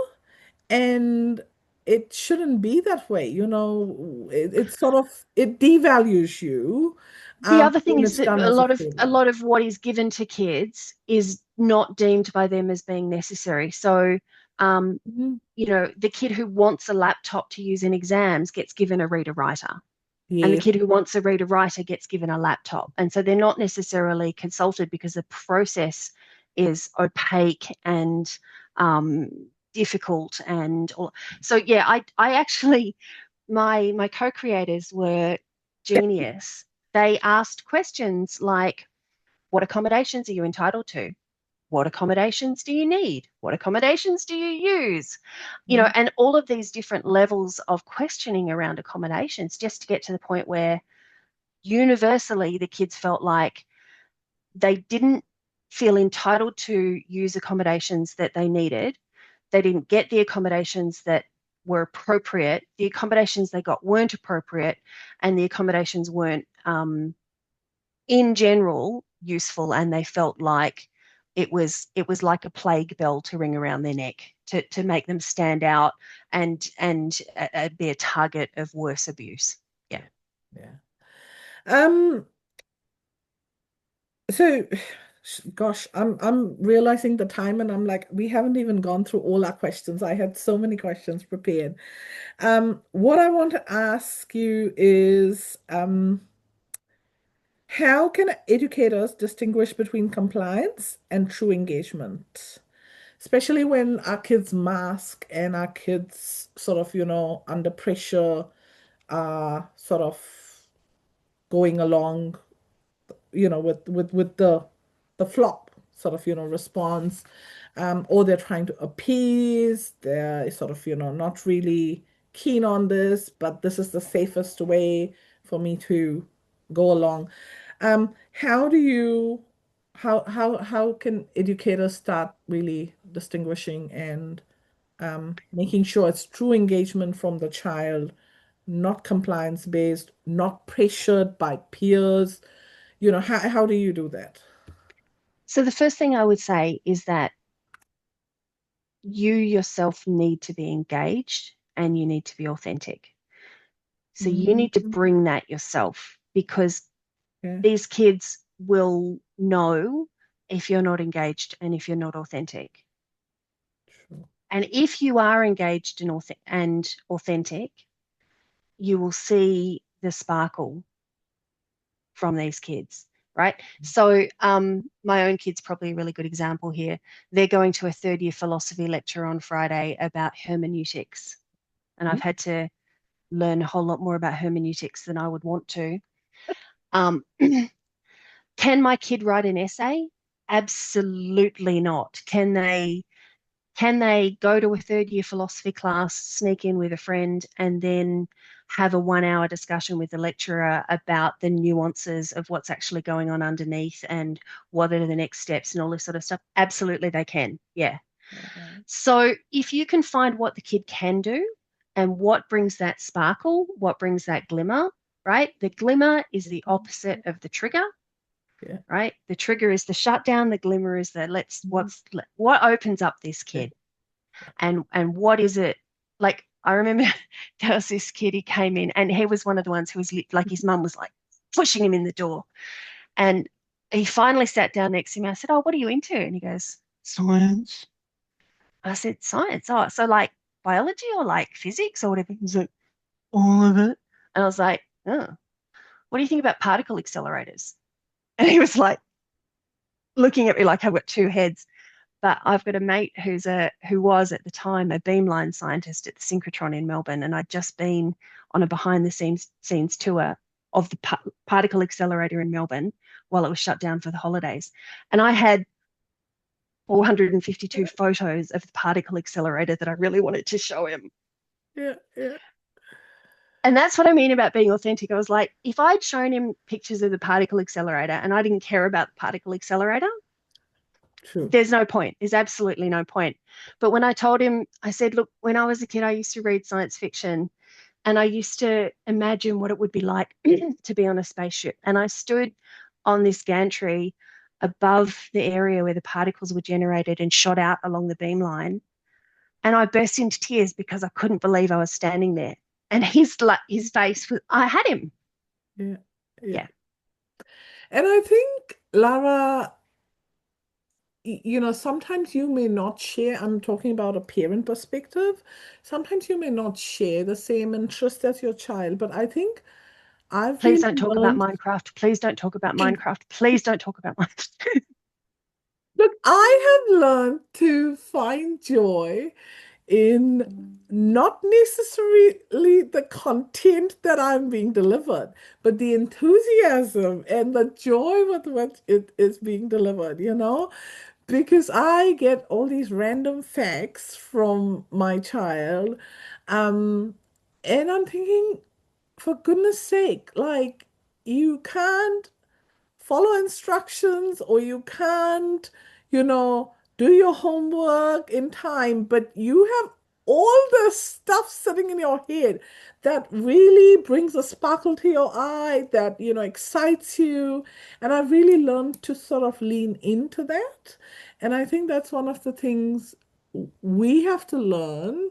A: and it shouldn't be that way. It's sort of it devalues you
B: The other thing
A: when
B: is
A: it's
B: that
A: done
B: a
A: as a
B: lot of a
A: favor.
B: lot of what is given to kids is not deemed by them as being necessary. So, um,
A: Mhm.
B: the kid who wants a laptop to use in exams gets given a reader writer, and the
A: Yes,
B: kid who wants a reader writer gets given a laptop. And so they're not necessarily consulted because the process is opaque and um, difficult and all. So yeah, I actually my co-creators were genius. They asked questions like, what accommodations are you entitled to? What accommodations do you need? What accommodations do you use?
A: yeah,
B: And all of these different levels of questioning around accommodations just to get to the point where universally the kids felt like they didn't feel entitled to use accommodations that they needed. They didn't get the accommodations that were appropriate. The accommodations they got weren't appropriate, and the accommodations weren't, in general, useful. And they felt like it was like a plague bell to ring around their neck to make them stand out and be a target of worse abuse. Yeah.
A: yeah. Um, so gosh, I'm realizing the time, and I'm like, we haven't even gone through all our questions. I had so many questions prepared. What I want to ask you is, how can educators distinguish between compliance and true engagement? Especially when our kids mask and our kids sort of, under pressure, are sort of going along, with the flop sort of, response, or they're trying to appease, they're sort of, not really keen on this, but this is the safest way for me to go along. How do you how can educators start really distinguishing and making sure it's true engagement from the child, not compliance based, not pressured by peers? How do you do that?
B: So the first thing I would say is that you yourself need to be engaged and you need to be authentic. So you
A: Mhm.
B: need to bring that yourself because
A: Yeah,
B: these kids will know if you're not engaged and if you're not authentic.
A: true.
B: And if you are engaged and authentic, you will see the sparkle from these kids, right? So, my own kid's probably a really good example here. They're going to a third year philosophy lecture on Friday about hermeneutics. And I've
A: Mhm.
B: had to learn a whole lot more about hermeneutics than I would want to. Um, can my kid write an essay? Absolutely not. Can they go to a third year philosophy class, sneak in with a friend, and then have a 1 hour discussion with the lecturer about the nuances of what's actually going on underneath and what are the next steps and all this sort of stuff? Absolutely, they can. Yeah.
A: Right.
B: So if you can find what the kid can do and what brings that sparkle, what brings that glimmer, right? The glimmer is the opposite of the trigger,
A: Yeah.
B: right? The trigger is the shutdown, the glimmer is the
A: Mhm.
B: what opens up this
A: Yeah.
B: kid and what is it like. I remember there was this kid, he came in and he was one of the ones who was like, his mum was like pushing him in the door, and he finally sat down next to me. I said, oh, what are you into? And he goes, science. I said, science. Oh, so like biology or like physics or whatever? He's like, all of it. And I was like, oh, what do you think about particle accelerators? And he was like looking at me like I've got two heads. But I've got a mate who was at the time a beamline scientist at the synchrotron in Melbourne, and I'd just been on a behind the scenes tour. of the particle accelerator in Melbourne while it was shut down for the holidays. And I had 452 photos of the particle accelerator that I really wanted to show him.
A: Yeah, yeah.
B: And that's what I mean about being authentic. I was like, if I'd shown him pictures of the particle accelerator and I didn't care about the particle accelerator,
A: True.
B: there's no point. There's absolutely no point. But when I told him, I said, look, when I was a kid, I used to read science fiction and I used to imagine what it would be like to be on a spaceship. And I stood on this gantry above the area where the particles were generated and shot out along the beamline. And I burst into tears because I couldn't believe I was standing there. And his face was, I had him.
A: Yeah, yeah.
B: Yeah.
A: And I think, Lara, sometimes you may not share, I'm talking about a parent perspective. Sometimes you may not share the same interest as your child, but I think I've
B: Please
A: really
B: don't talk about
A: learned.
B: Minecraft. Please don't talk about Minecraft. Please don't talk about Minecraft.
A: Look, I have learned to find joy in not necessarily the content that I'm being delivered, but the enthusiasm and the joy with which it is being delivered, because I get all these random facts from my child. Um, and I'm thinking, for goodness sake, like, you can't follow instructions or you can't, do your homework in time, but you have all the stuff sitting in your head that really brings a sparkle to your eye, that, excites you. And I've really learned to sort of lean into that. And I think that's one of the things we have to learn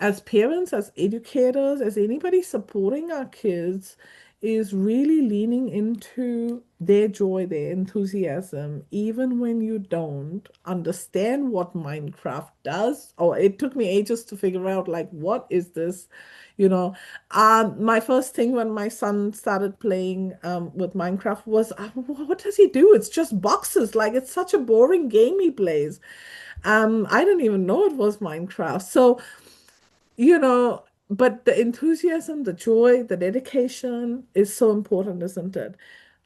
A: as parents, as educators, as anybody supporting our kids, is really leaning into their joy, their enthusiasm, even when you don't understand what Minecraft does. Or it took me ages to figure out, like, what is this? You know, my first thing when my son started playing with Minecraft was, what does he do? It's just boxes. Like, it's such a boring game he plays. I didn't even know it was Minecraft. So, but the enthusiasm, the joy, the dedication is so important, isn't it?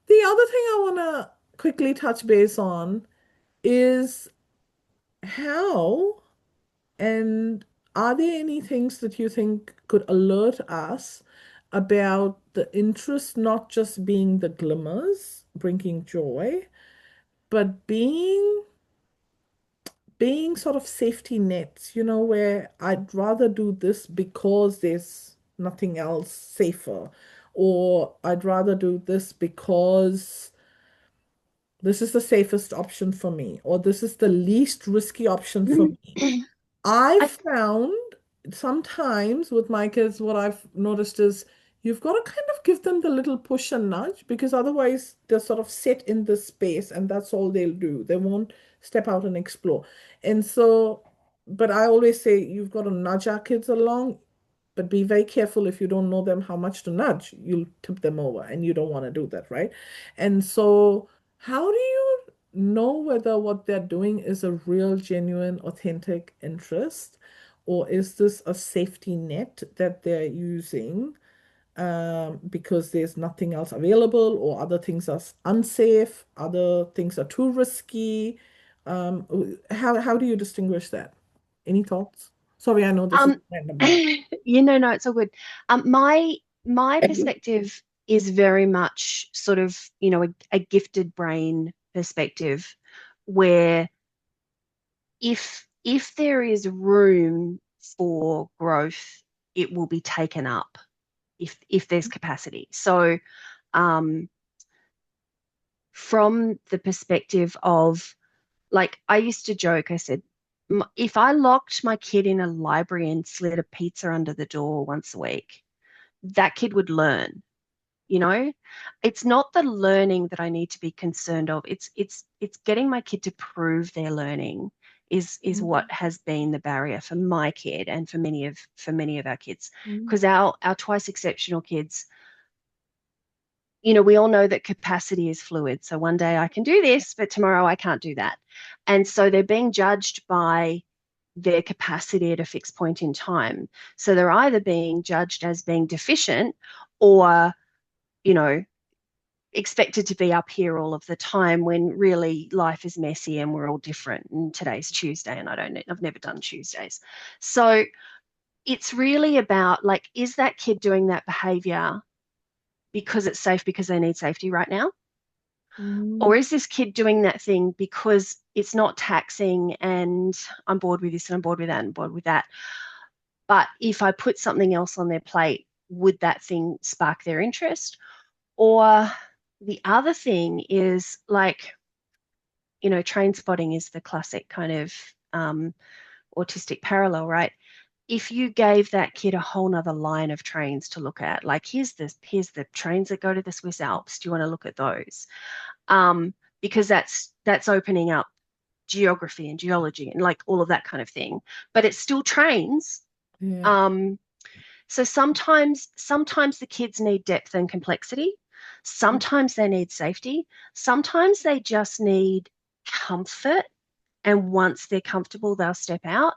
A: The other thing I want to quickly touch base on is how and are there any things that you think could alert us about the interest not just being the glimmers, bringing joy, but being sort of safety nets, where I'd rather do this because there's nothing else safer, or I'd rather do this because this is the safest option for me, or this is the least risky option for me. I've
B: I,
A: found sometimes with my kids, what I've noticed is you've got to kind of give them the little push and nudge because otherwise they're sort of set in this space and that's all they'll do. They won't step out and explore. And so, but I always say you've got to nudge our kids along, but be very careful if you don't know them how much to nudge. You'll tip them over and you don't want to do that, right? And so, how do you know whether what they're doing is a real, genuine, authentic interest, or is this a safety net that they're using because there's nothing else available, or other things are unsafe, other things are too risky? How do you distinguish that? Any thoughts? Sorry, I know this is
B: um,
A: random, but
B: no, it's all good. My perspective is very much sort of, a gifted brain perspective, where if there is room for growth, it will be taken up if there's capacity. So, um, from the perspective of, like, I used to joke, I said, if I locked my kid in a library and slid a pizza under the door once a week, that kid would learn, you know? It's not the learning that I need to be concerned of. It's getting my kid to prove their learning is what has been the barrier for my kid and for many of our kids. Because our twice exceptional kids, we all know that capacity is fluid. So one day I can do this, but tomorrow I can't do that. And so they're being judged by their capacity at a fixed point in time. So they're either being judged as being deficient or, you know, expected to be up here all of the time when really life is messy and we're all different. And today's Tuesday and I've never done Tuesdays. So it's really about like, is that kid doing that behavior because it's safe because they need safety right now?
A: Mm,
B: Or is this kid doing that thing because it's not taxing and I'm bored with this and I'm bored with that and bored with that? But if I put something else on their plate, would that thing spark their interest? Or the other thing is like, train spotting is the classic kind of autistic parallel, right? If you gave that kid a whole nother line of trains to look at, like here's the trains that go to the Swiss Alps. Do you want to look at those? Because that's opening up geography and geology and like all of that kind of thing. But it's still trains.
A: yeah,
B: Um, so sometimes the kids need depth and complexity. Sometimes they need safety. Sometimes they just need comfort. And once they're comfortable, they'll step out.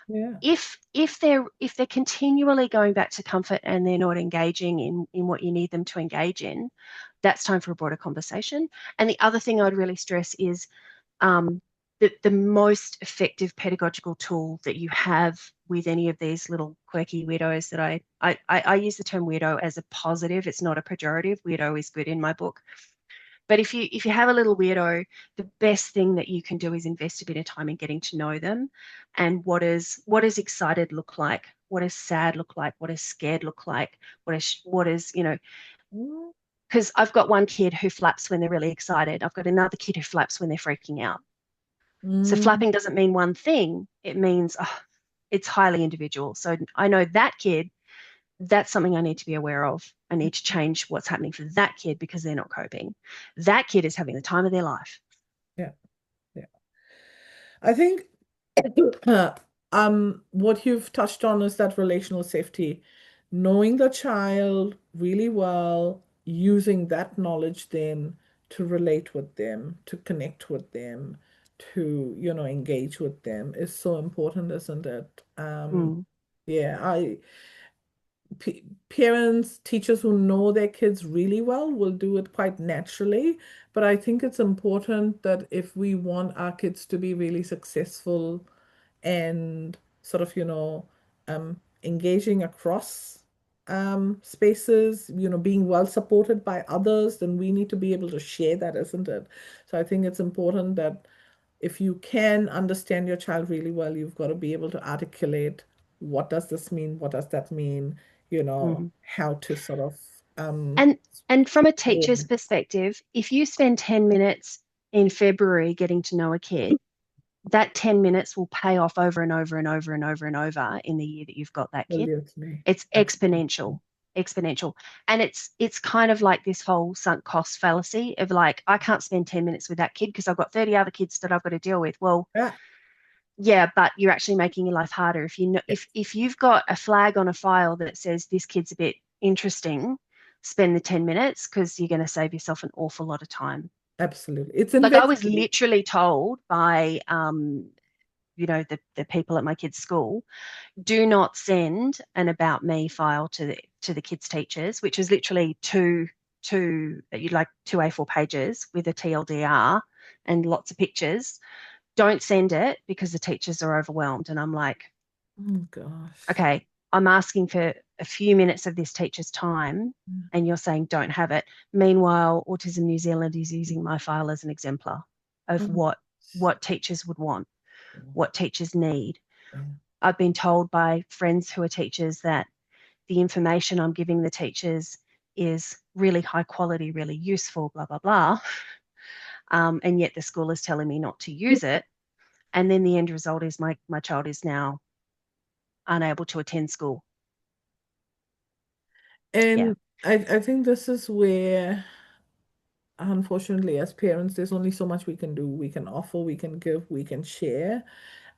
A: yeah,
B: If they're continually going back to comfort and they're not engaging in what you need them to engage in, that's time for a broader conversation. And the other thing I'd really stress is the most effective pedagogical tool that you have with any of these little quirky weirdos that I use the term weirdo as a positive. It's not a pejorative. Weirdo is good in my book. But if you have a little weirdo, the best thing that you can do is invest a bit of time in getting to know them, and what does excited look like? What does sad look like? What does scared look like? What is
A: mm,
B: because I've got one kid who flaps when they're really excited. I've got another kid who flaps when they're freaking out. So
A: mm,
B: flapping doesn't mean one thing. It means it's highly individual. So I know that kid, that's something I need to be aware of. I need to change what's happening for that kid because they're not coping. That kid is having the time of their life.
A: yeah, yeah. I think uh, what you've touched on is that relational safety, knowing the child really well, using that knowledge then to relate with them, to connect with them, to, engage with them is so important, isn't it?
B: Mm,
A: Yeah, parents, teachers who know their kids really well will do it quite naturally. But I think it's important that if we want our kids to be really successful and sort of, engaging across spaces, being well supported by others, then we need to be able to share that, isn't it? So I think it's important that if you can understand your child really well, you've got to be able to articulate what does this mean? What does that mean?
B: mm.
A: How to sort of
B: And and from a
A: yeah,
B: teacher's perspective, if you spend 10 minutes in February getting to know a kid, that 10 minutes will pay off over and over and over and over and over in the year that you've got that kid.
A: brilliantly.
B: It's
A: Absolutely.
B: exponential. And it's kind of like this whole sunk cost fallacy of like, I can't spend 10 minutes with that kid because I've got 30 other kids that I've got to deal with. Well,
A: Yeah,
B: yeah, but you're actually making your life harder. If you know,
A: yeah,
B: if you've got a flag on a file that says this kid's a bit interesting, spend the 10 minutes because you're going to save yourself an awful lot of time.
A: absolutely. It's
B: Like I was
A: investing.
B: literally told by the people at my kids' school, do not send an about me file to the kids' teachers, which is literally two A4 pages with a TLDR and lots of pictures. Don't send it because the teachers are overwhelmed. And I'm like,
A: Oh gosh.
B: okay, I'm asking for a few minutes of this teacher's time, and you're saying don't have it. Meanwhile, Autism New Zealand is using my file as an exemplar of
A: Oh,
B: what teachers would want,
A: yeah,
B: what teachers need.
A: yeah.
B: I've been told by friends who are teachers that the information I'm giving the teachers is really high quality, really useful, blah, blah, blah. And yet the school is telling me not to use it. And then the end result is my child is now unable to attend school. Yeah.
A: And I think this is where, unfortunately, as parents, there's only so much we can do. We can offer, we can give, we can share.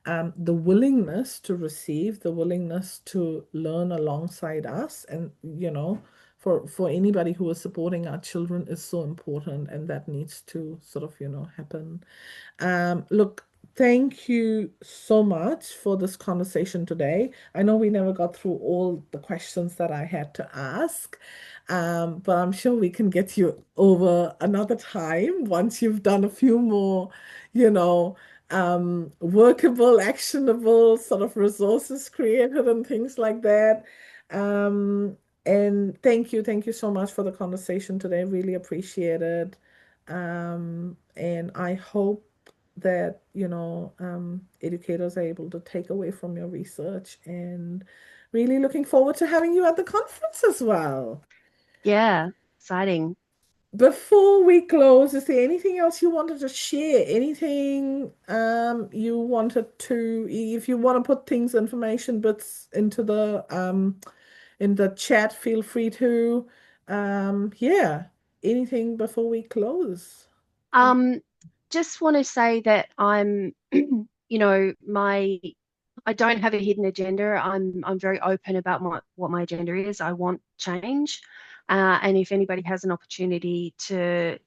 A: The willingness to receive, the willingness to learn alongside us, and for anybody who is supporting our children is so important, and that needs to sort of happen. Look, Thank you so much for this conversation today. I know we never got through all the questions that I had to ask, but I'm sure we can get you over another time once you've done a few more, you know, workable, actionable sort of resources created and things like that. Um, and thank you so much for the conversation today. Really appreciate it. And I hope that educators are able to take away from your research, and really looking forward to having you at the conference as well.
B: Yeah, exciting.
A: Before we close, is there anything else you wanted to share? Anything you wanted to, if you want to put things, information bits into the in the chat, feel free to. Yeah, anything before we close?
B: Um, just want to say that I'm, my I don't have a hidden agenda. I'm very open about what my agenda is. I want change, and if anybody has an opportunity to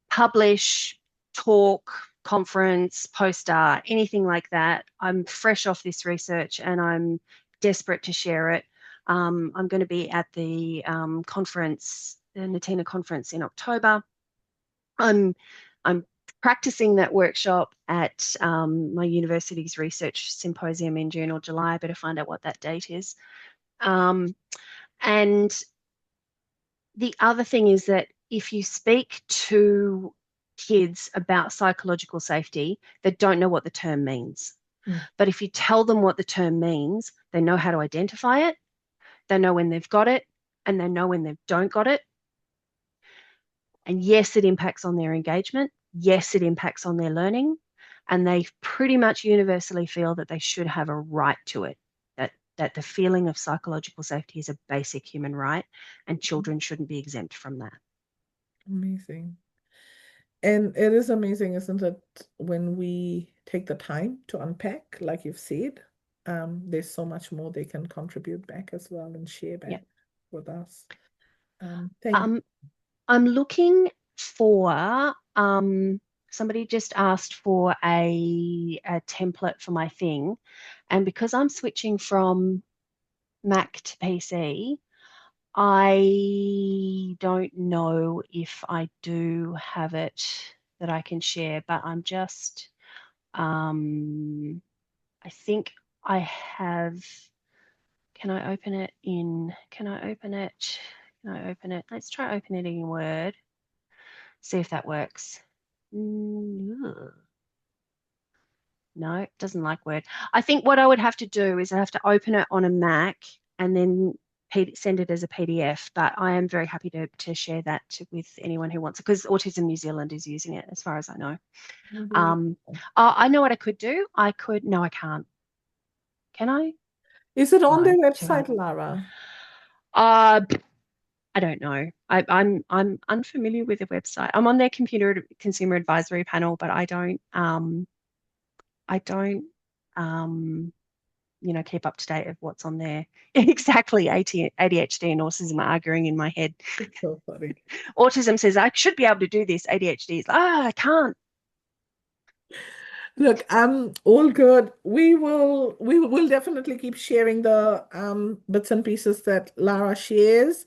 B: publish, talk, conference, poster, anything like that, I'm fresh off this research and I'm desperate to share it. I'm going to be at the conference, the NATINA conference in October. I'm practicing that workshop at my university's research symposium in June or July. I better find out what that date is. Um, and the other thing is that if you speak to kids about psychological safety, they don't know what the term means.
A: Mm,
B: But if you tell them what the term means, they know how to identify it, they know when they've got it, and they know when they don't got it. And yes, it impacts on their engagement. Yes, it impacts on their learning. And they pretty much universally feel that they should have a right to it, that the feeling of psychological safety is a basic human right, and children shouldn't be exempt from that.
A: amazing. And it is amazing, isn't it, when we take the time to unpack, like you've said, there's so much more they can contribute back as well and share
B: Yeah.
A: back with us. Thank
B: Um, I'm looking for somebody just asked for a template for my thing. And because I'm switching from Mac to PC, I don't know if I do have it that I can share, but I think I have. Can I open it? Can I open it? Let's try opening it in Word. See if that works. Ugh. No, it doesn't like Word. I think what I would have to do is I have to open it on a Mac and then send it as a PDF. But I am very happy to share that with anyone who wants it because Autism New Zealand is using it, as far as I know.
A: you.
B: Um, I know what I could do. No, I can't. Can I?
A: Is it on
B: No,
A: their
B: too hard.
A: website, Lara?
B: Uh, I don't know. I'm unfamiliar with the website. I'm on their computer consumer advisory panel, but I don't um keep up to date of what's on there. Exactly, ADHD and autism are arguing in my head.
A: It's so funny.
B: Autism says I should be able to do this. ADHD is I can't.
A: Look, all good. We will definitely keep sharing the bits and pieces that Lara shares.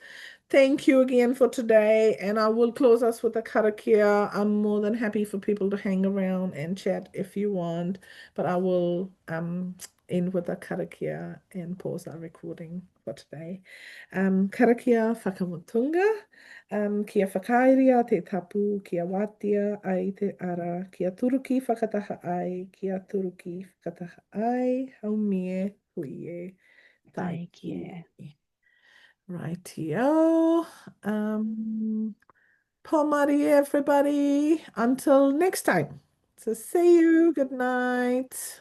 A: Thank you again for today, and I will close us with a karakia. I'm more than happy for people to hang around and chat if you want, but I will end with a karakia and pause our recording for today. Karakia whakamutunga. Kia whakairia te tapu, kia watia ai te ara, kia turuki whakataha ai, kia turuki whakataha ai, haumie hui e tai
B: Thank
A: ki.
B: you.
A: Rightio. Pomari, everybody. Until next time. So see you. Good night.